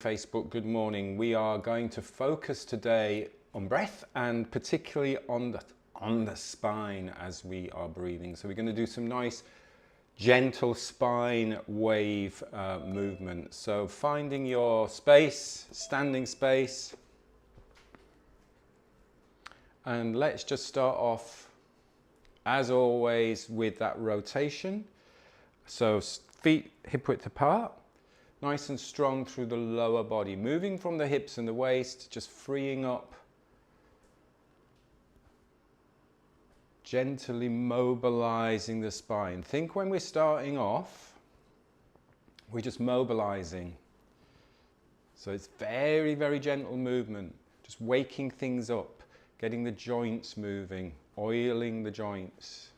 Facebook, good morning. We are going to focus today on breath and particularly on the spine as we are breathing. So we're going to do some nice gentle spine wave movement. So finding your space, standing space. And let's just start off as always with that rotation. So feet hip width apart. Nice and strong through the lower body, moving from the hips and the waist, just freeing up, gently mobilizing the spine. Think when we're starting off, we're just mobilizing. So it's very, very gentle movement, just waking things up, getting the joints moving, oiling the joints.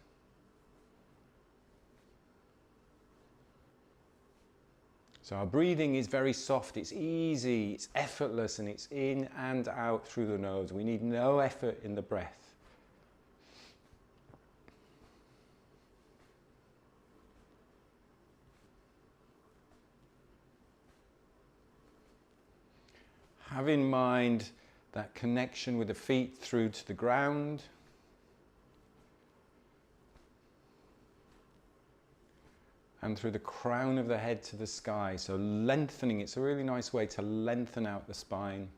So our breathing is very soft, it's easy, it's effortless, and it's in and out through the nose. We need no effort in the breath. Have in mind that connection with the feet through to the ground. And through the crown of the head to the sky. So lengthening, it's a really nice way to lengthen out the spine.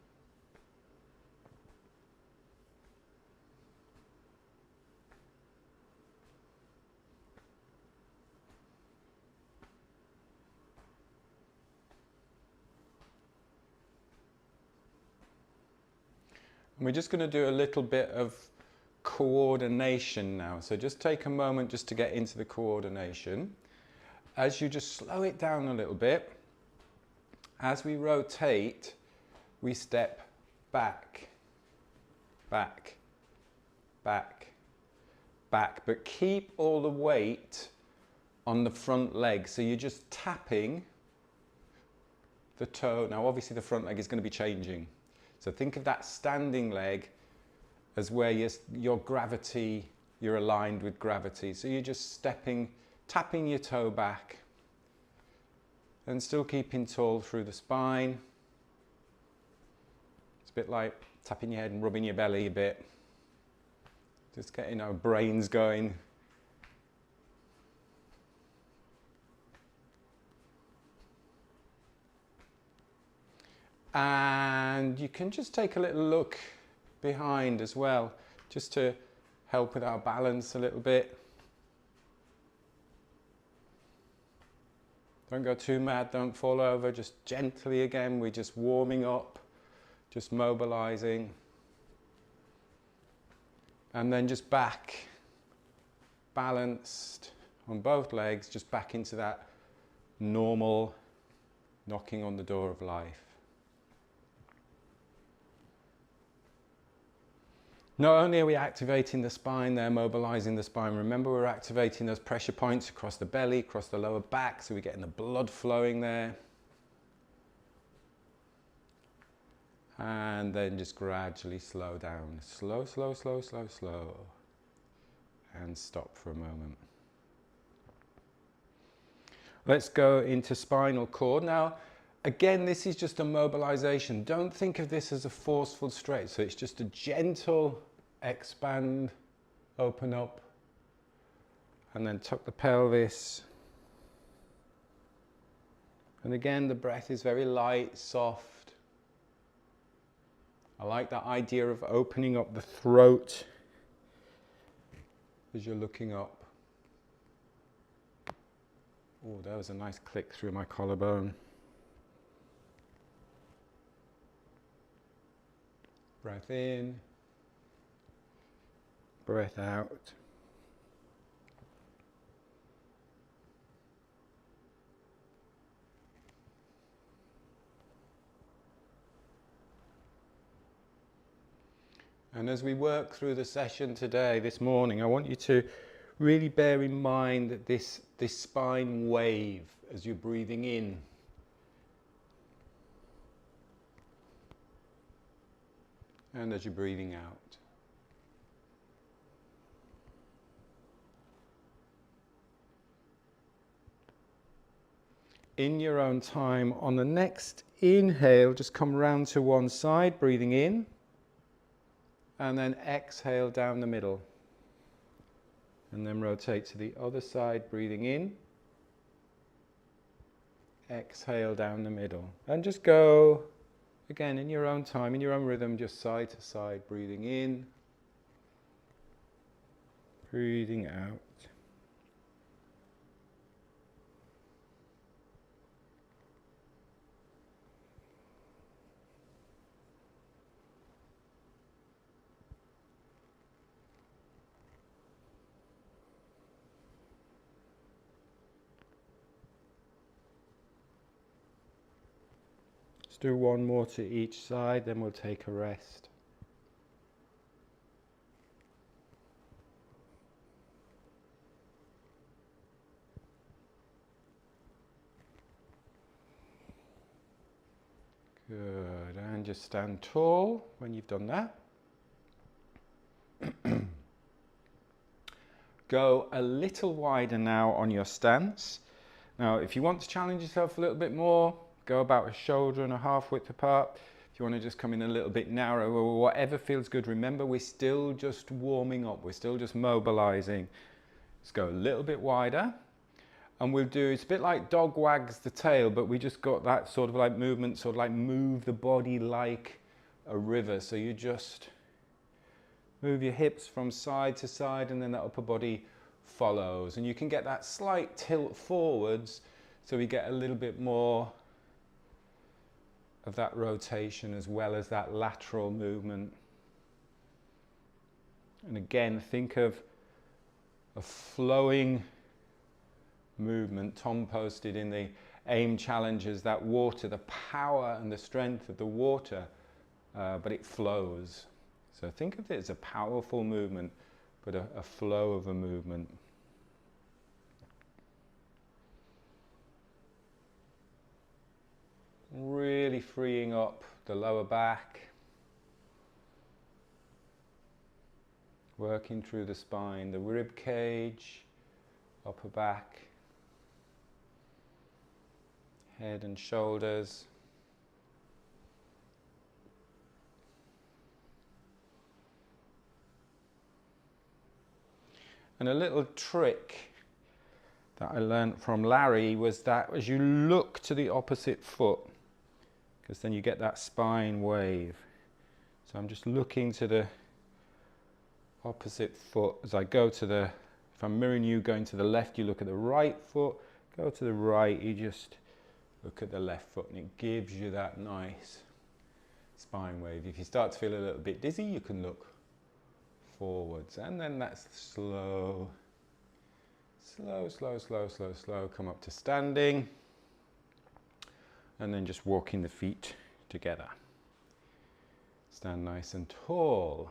And we're just going to do a little bit of coordination now. So just take a moment just to get into the coordination. As you just slow it down a little bit, as we rotate, we step back, back, back, back, but keep all the weight on the front leg. So you're just tapping the toe. Now obviously the front leg is going to be changing. So think of that standing leg as where your gravity, you're aligned with gravity. So you're just stepping, tapping your toe back and still keeping tall through the spine. It's a bit like tapping your head and rubbing your belly a bit. Just getting our brains going. And you can just take a little look behind as well, just to help with our balance a little bit. Don't go too mad, don't fall over, just gently again, we're just warming up, just mobilizing. And then just back, balanced on both legs, just back into that normal knocking on the door of life. Not only are we activating the spine there, mobilizing the spine, remember we're activating those pressure points across the belly, across the lower back, so we're getting the blood flowing there. And then just gradually slow down. Slow, slow, slow, slow, slow. And stop for a moment. Let's go into spinal cord. Now, again, this is just a mobilization. Don't think of this as a forceful stretch. So it's just a gentle expand, open up, and then tuck the pelvis. And again, the breath is very light, soft. I like that idea of opening up the throat as you're looking up. Oh, that was a nice click through my collarbone. Breath in, breath out. And as we work through the session today, this morning, I want you to really bear in mind that this spine wave as you're breathing in. And as you're breathing out. in your own time. On the next inhale, just come round to one side, breathing in, and then exhale down the middle. And then rotate to the other side, breathing in, exhale down the middle. And just go, again, in your own time, in your own rhythm, just side to side, breathing in, breathing out. Let's do one more to each side, then we'll take a rest. Good, and just stand tall when you've done that. Go a little wider now on your stance. Now, if you want to challenge yourself a little bit more, go about a shoulder and a half width apart. If you want to just come in a little bit narrower, or whatever feels good, remember we're still just warming up, we're still just mobilizing. Let's go a little bit wider. And we'll do, it's a bit like dog wags the tail, but we just got that sort of like movement, sort of like move the body like a river. So you just move your hips from side to side, and then the upper body follows. And you can get that slight tilt forwards, so we get a little bit more of that rotation as well as that lateral movement. And again, think of a flowing movement. Tom posted in the AIM challenges that water, the power and the strength of the water, but it flows. So think of it as a powerful movement, but a flow of a movement. Really freeing up the lower back, working through the spine, the rib cage, upper back, head and shoulders. And a little trick that I learned from Larry was that as you look to the opposite foot, because then you get that spine wave. So I'm just looking to the opposite foot as I go to the, if I'm mirroring you going to the left, you look at the right foot, go to the right, you just look at the left foot, and it gives you that nice spine wave. If you start to feel a little bit dizzy, you can look forwards, and then that's slow, come up to standing, and then just walking the feet together. Stand nice and tall.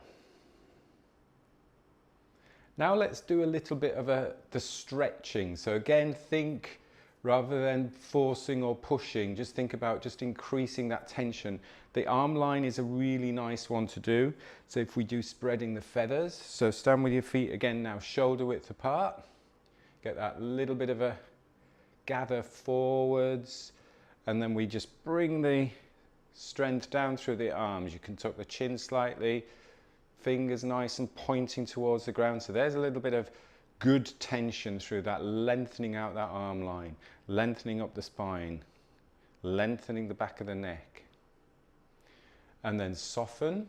Now let's do a little bit of the stretching. So again, think, rather than forcing or pushing, just think about just increasing that tension. The arm line is a really nice one to do. So if we do spreading the feathers, so stand with your feet again now shoulder width apart. Get that little bit of a gather forwards, and then we just bring the strength down through the arms. You can tuck the chin slightly, fingers nice and pointing towards the ground. So there's a little bit of good tension through that, lengthening out that arm line, lengthening up the spine, lengthening the back of the neck. And then soften.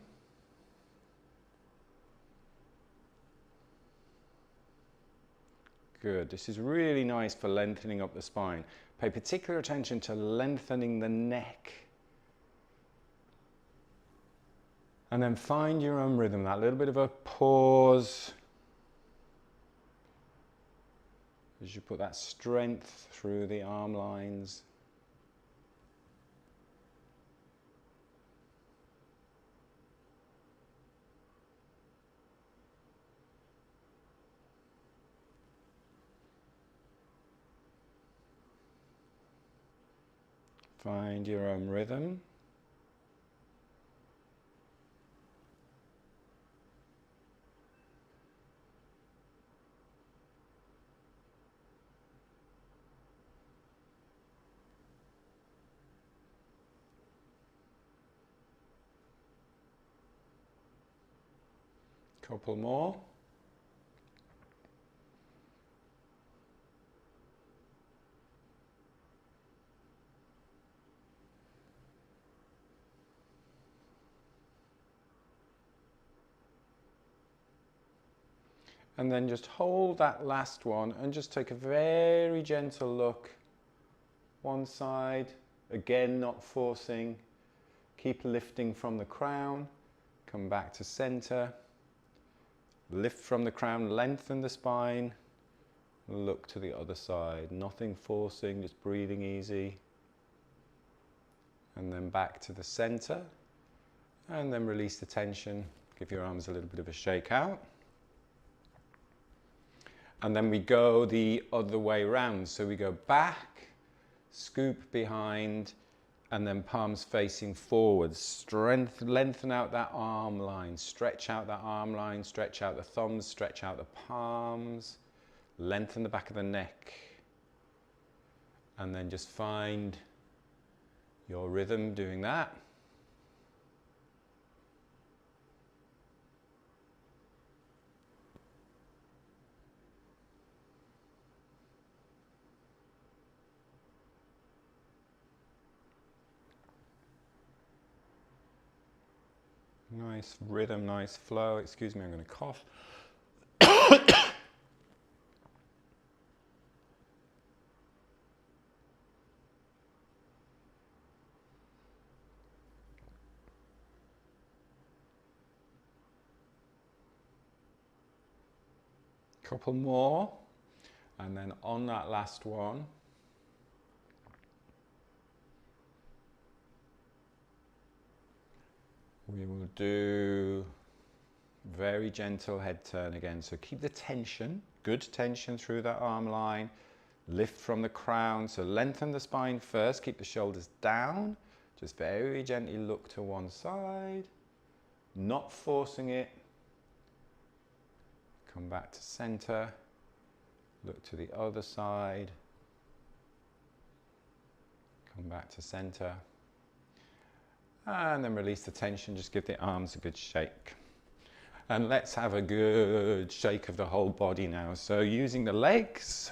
Good. This is really nice for lengthening up the spine. Pay particular attention to lengthening the neck. And then find your own rhythm, that little bit of a pause as you put that strength through the arm lines. Find your own rhythm. Couple more. And then just hold that last one and just take a very gentle look. One side, again not forcing. Keep lifting from the crown. Come back to center. Lift from the crown, lengthen the spine. Look to the other side. Nothing forcing, just breathing easy. And then back to the center. And then release the tension. Give your arms a little bit of a shake out. And then we go the other way round. So we go back, scoop behind, and then palms facing forwards. Lengthen out that arm line. Stretch out that arm line. Stretch out the thumbs. Stretch out the palms. Lengthen the back of the neck. And then just find your rhythm doing that. Nice rhythm, nice flow. Excuse me, I'm going to cough. Couple more. And then on that last one, we will do very gentle head turn again. So keep the tension, good tension through that arm line. Lift from the crown. So lengthen the spine first. Keep the shoulders down. Just very gently look to one side. Not forcing it. Come back to center. Look to the other side. Come back to center. And then release the tension, just give the arms a good shake. And let's have a good shake of the whole body now. So using the legs,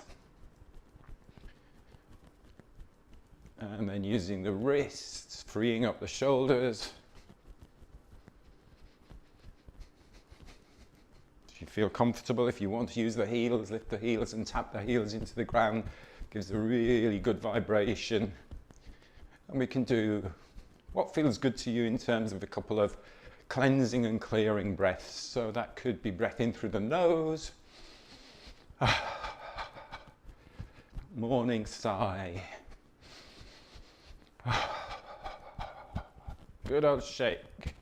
and then using the wrists, freeing up the shoulders. If you feel comfortable, if you want to use the heels, lift the heels and tap the heels into the ground. Gives a really good vibration. And we can do what feels good to you in terms of a couple of cleansing and clearing breaths. So that could be breath in through the nose. Morning sigh. Good old shake.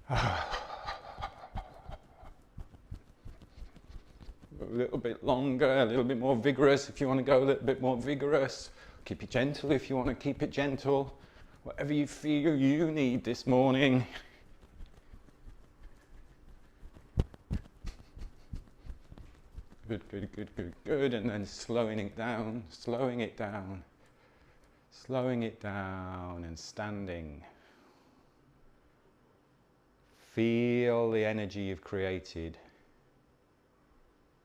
A little bit longer, a little bit more vigorous if you want to go a little bit more vigorous. Keep it gentle if you want to keep it gentle. Whatever you feel you need this morning. Good, good, good, good, good. And then slowing it down, slowing it down, slowing it down and standing. Feel the energy you've created.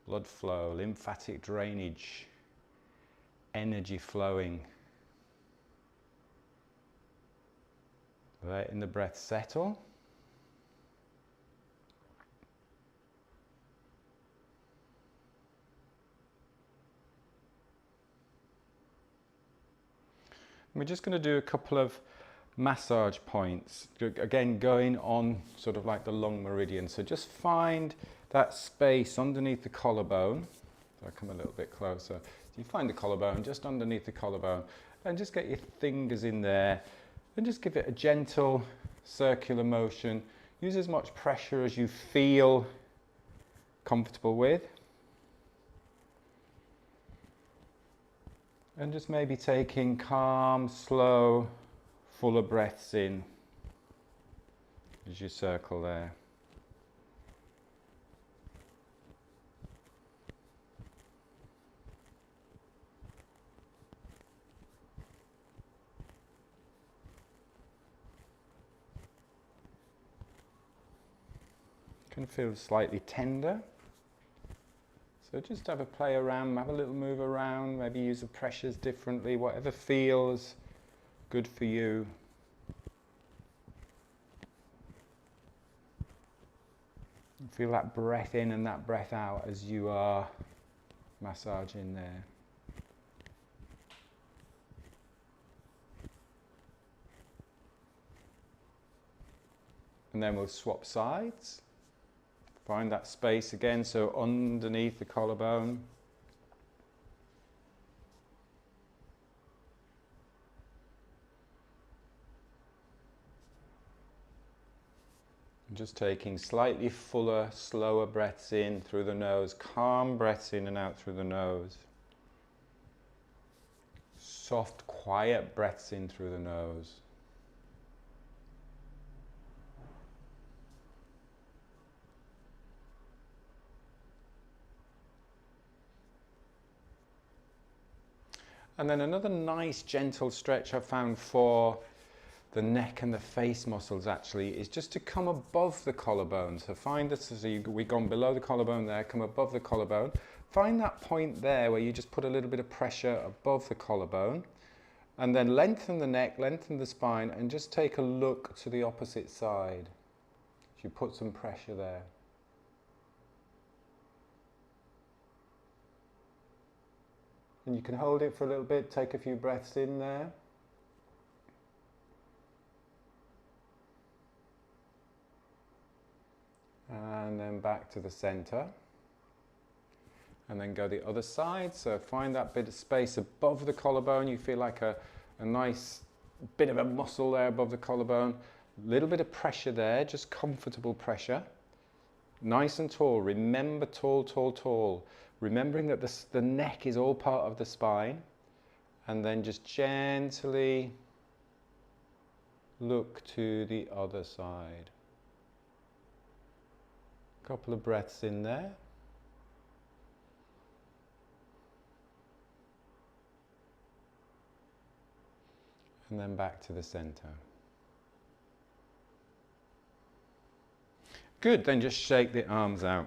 Blood flow, lymphatic drainage. Energy flowing. Letting the breath settle. We're just going to do a couple of massage points. Again, going on sort of like the lung meridian. So just find that space underneath the collarbone. So I come a little bit closer. You find the collarbone, just underneath the collarbone, and just get your fingers in there and just give it a gentle circular motion. Use as much pressure as you feel comfortable with. And just maybe taking calm, slow, fuller breaths in as you circle there. Can feel slightly tender. So just have a play around, have a little move around, maybe use the pressures differently, whatever feels good for you. Feel that breath in and that breath out as you are massaging there. And then we'll swap sides. Find that space again, so underneath the collarbone. Just taking slightly fuller, slower breaths in through the nose, calm breaths in and out through the nose. Soft, quiet breaths in through the nose. And then another nice gentle stretch I found for the neck and the face muscles actually is just to come above the collarbone. So find this, so we've gone below the collarbone there, come above the collarbone. Find that point there where you just put a little bit of pressure above the collarbone. And then lengthen the neck, lengthen the spine, and just take a look to the opposite side. So you put some pressure there. And you can hold it for a little bit, take a few breaths in there. And then back to the center. And then go the other side. So find that bit of space above the collarbone. You feel like a nice bit of a muscle there above the collarbone. A little bit of pressure there, just comfortable pressure. Nice and tall. Remember tall, tall, tall. Remembering that the neck is all part of the spine. And then just gently look to the other side. Couple of breaths in there. And then back to the center. Good, then just shake the arms out.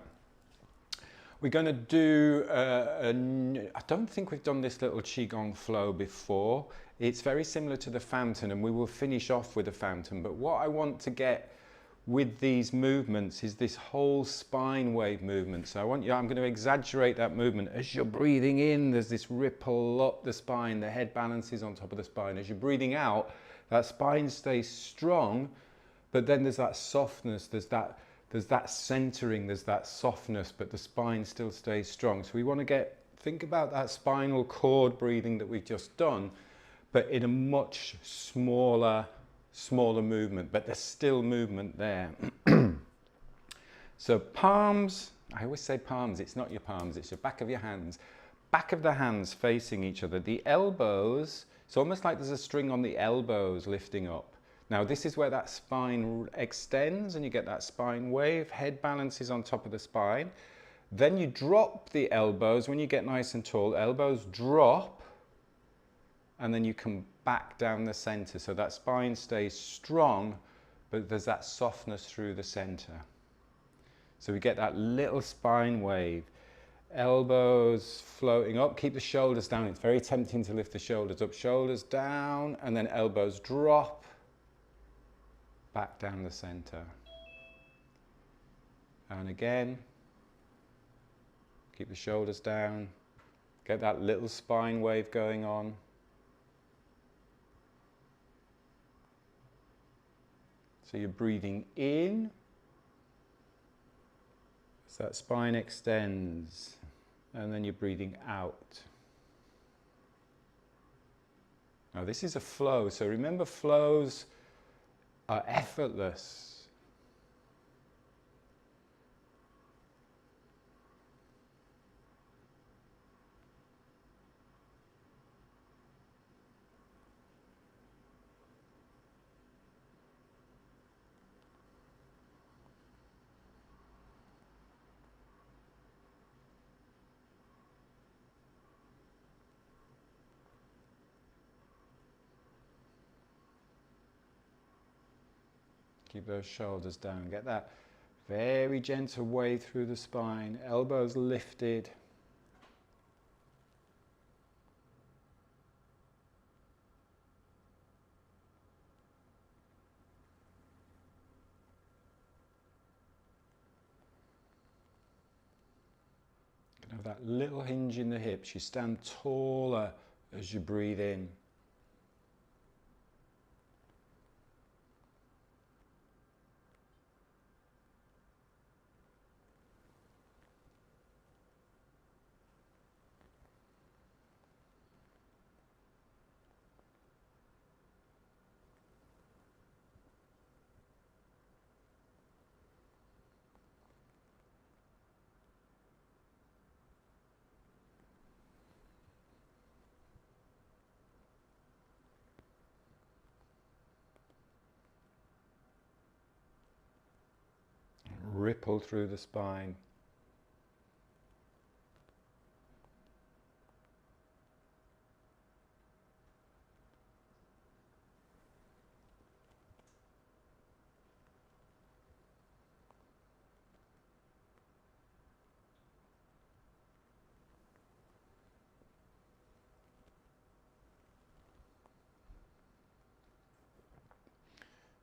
We're going to do, I don't think we've done this little qigong flow before. It's very similar to the fountain, and we will finish off with the fountain. But what I want to get with these movements is this whole spine wave movement. So I'm going to exaggerate that movement. As you're breathing in, there's this ripple up the spine, the head balances on top of the spine. As you're breathing out, that spine stays strong, but then there's that softness, there's that centering, there's that softness, but the spine still stays strong. So we want to think about that spinal cord breathing that we've just done, but in a much smaller movement, but there's still movement there. So palms, I always say palms, it's not your palms, it's your back of your hands. Back of the hands facing each other. The elbows, it's almost like there's a string on the elbows lifting up. Now this is where that spine extends and you get that spine wave, head balances on top of the spine. Then you drop the elbows, when you get nice and tall, elbows drop, and then you come back down the center. So that spine stays strong, but there's that softness through the center. So we get that little spine wave. Elbows floating up, keep the shoulders down. It's very tempting to lift the shoulders up, shoulders down, and then elbows drop, back down the center. And again, keep the shoulders down, get that little spine wave going on. So you're breathing in, so that spine extends, and then you're breathing out. Now this is a flow, so remember flows are effortless. Keep those shoulders down, get that Very gentle way through the spine, elbows lifted. You can have that little hinge in the hips. You stand taller as you breathe in. Ripple through the spine.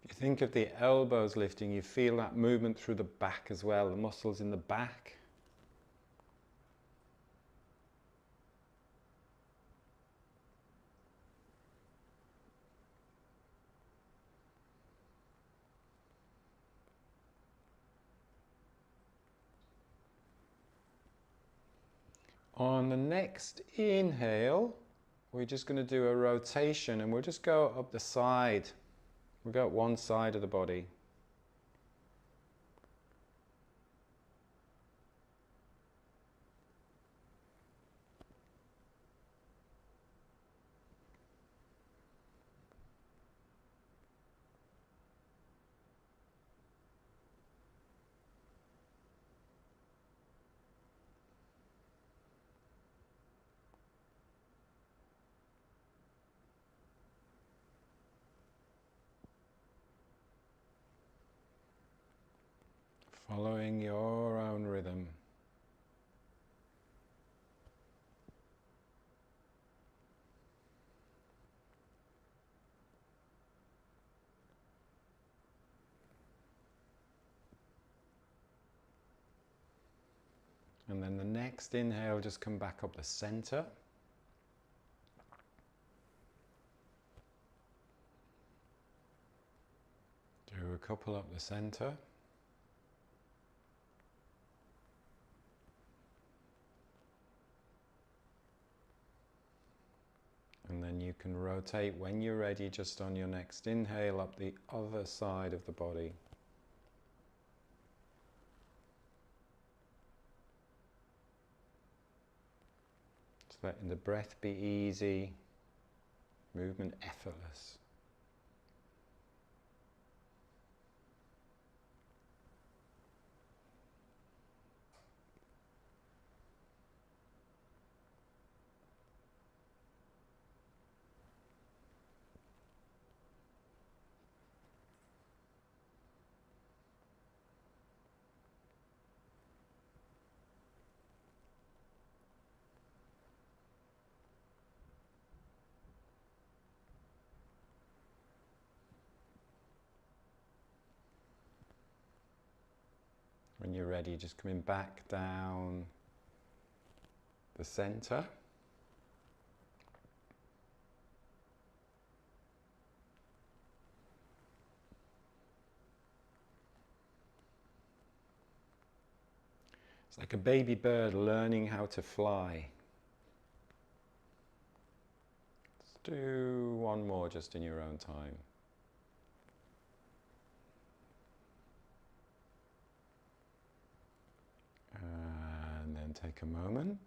If you think of the elbows lifting, you feel that movement through the back as well, the muscles in the back. On the next inhale, we're just going to do a rotation and we'll just go up the side. We'll go up one side of the body. Following your own rhythm. And then the next inhale, just come back up the center. Do a couple up the center. And then you can rotate when you're ready, just on your next inhale, up the other side of the body. Just letting the breath be easy, movement effortless. When you're ready, just coming back down the center. It's like a baby bird learning how to fly. Let's do one more just in your own time. And then take a moment.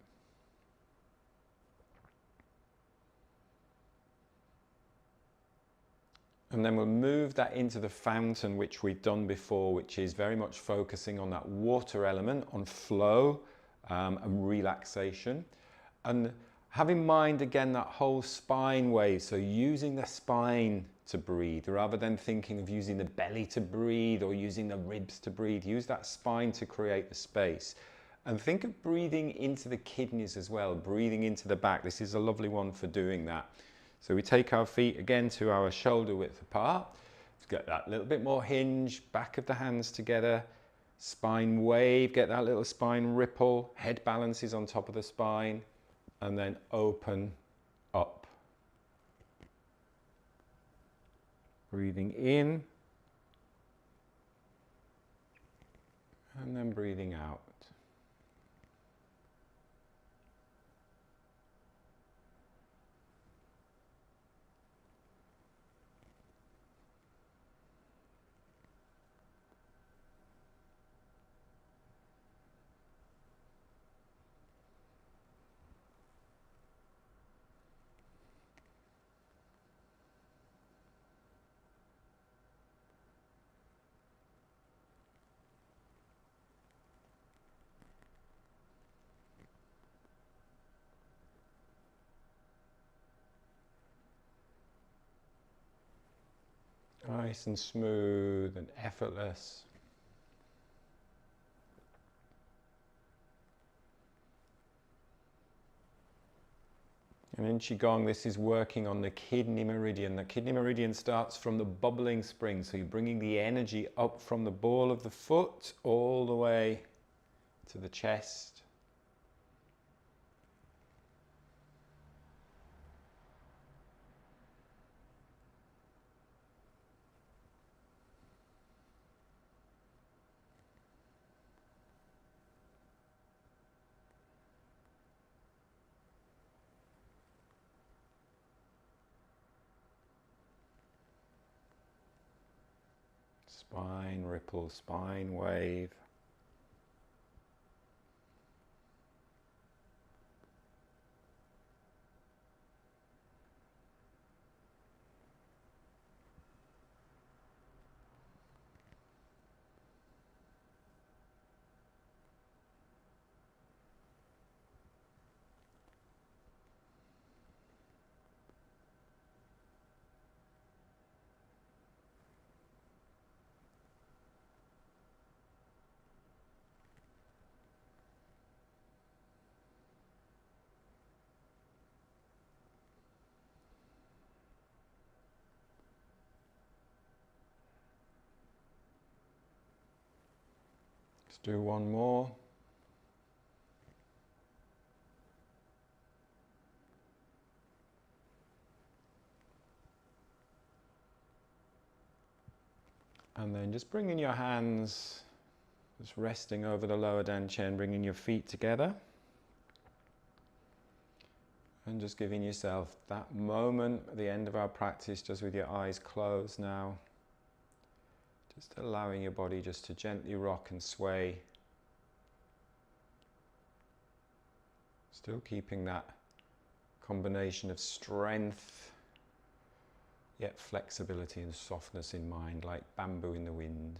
And then we'll move that into the fountain, which we've done before, which is very much focusing on that water element, on flow and relaxation. And have in mind again that whole spine wave, so using the spine to breathe. Rather than thinking of using the belly to breathe or using the ribs to breathe, use that spine to create the space. And think of breathing into the kidneys as well, breathing into the back. This is a lovely one for doing that. So we take our feet again to our shoulder width apart. Let's get that little bit more hinge, back of the hands together, spine wave, get that little spine ripple, head balances on top of the spine, and then open up. Breathing in, and then breathing out. Nice and smooth and effortless. And in qigong, this is working on the kidney meridian. The kidney meridian starts from the bubbling spring, so you're bringing the energy up from the ball of the foot all the way to the chest. Spine ripple, spine wave. Let's do one more. And then just bringing your hands, just resting over the lower dantian, bringing your feet together. And just giving yourself that moment at the end of our practice, just with your eyes closed now. Just allowing your body just to gently rock and sway. Still keeping that combination of strength, yet flexibility and softness in mind, like bamboo in the wind.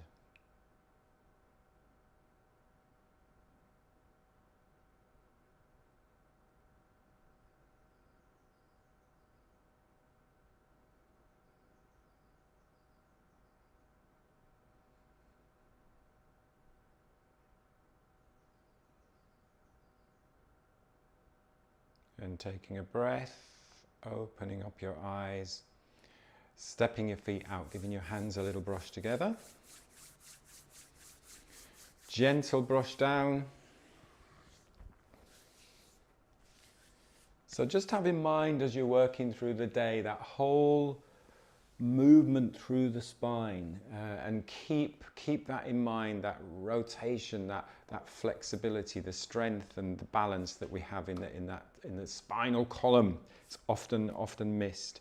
And taking a breath, opening up your eyes, stepping your feet out, giving your hands a little brush together. Gentle brush down. So just have in mind as you're working through the day that whole movement through the spine, and keep that in mind, that rotation, that flexibility, the strength and the balance that we have in the spinal column. It's often missed.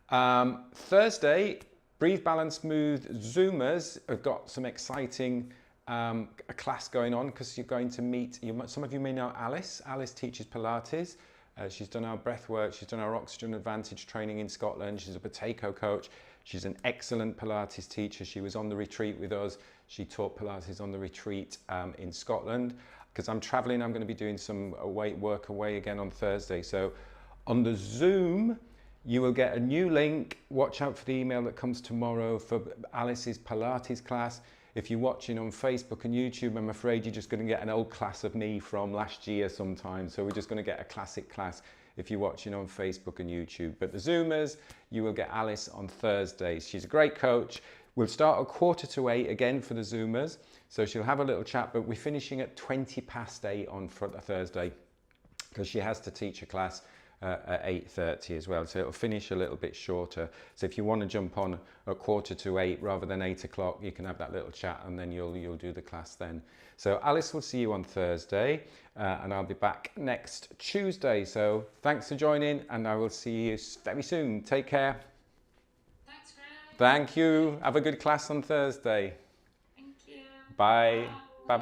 Thursday, Breathe Balance Smooth Zoomers have got some exciting a class going on, because you're going to meet, some of you may know Alice. Alice teaches Pilates. She's done our breathwork, she's done our Oxygen Advantage training in Scotland, she's a potato coach, she's an excellent Pilates teacher. She was on the retreat with us, she taught Pilates on the retreat in Scotland. Because I'm traveling, I'm going to be doing some work away again on Thursday. So on the Zoom, You will get a new link. Watch out for the email that comes tomorrow for Alice's Pilates class. If you're watching on Facebook and YouTube, I'm afraid you're just going to get an old class of me from last year sometime. So we're just going to get a classic class if you're watching on Facebook and YouTube. But the Zoomers, you will get Alice on Thursdays. She's a great coach. We'll start at 7:45 again for the Zoomers. So she'll have a little chat, but we're finishing at 8:20 on Thursday because she has to teach a class at 8:30 as well, so it'll finish a little bit shorter. So if you want to jump on at 7:45 rather than 8 o'clock, you can have that little chat and then you'll do the class then. So Alice will see you on Thursday and I'll be back next Tuesday. So thanks for joining and I will see you very soon. Take care. Thanks, Greg. Thank you. Have a good class on Thursday. Thank you. Bye. Bye.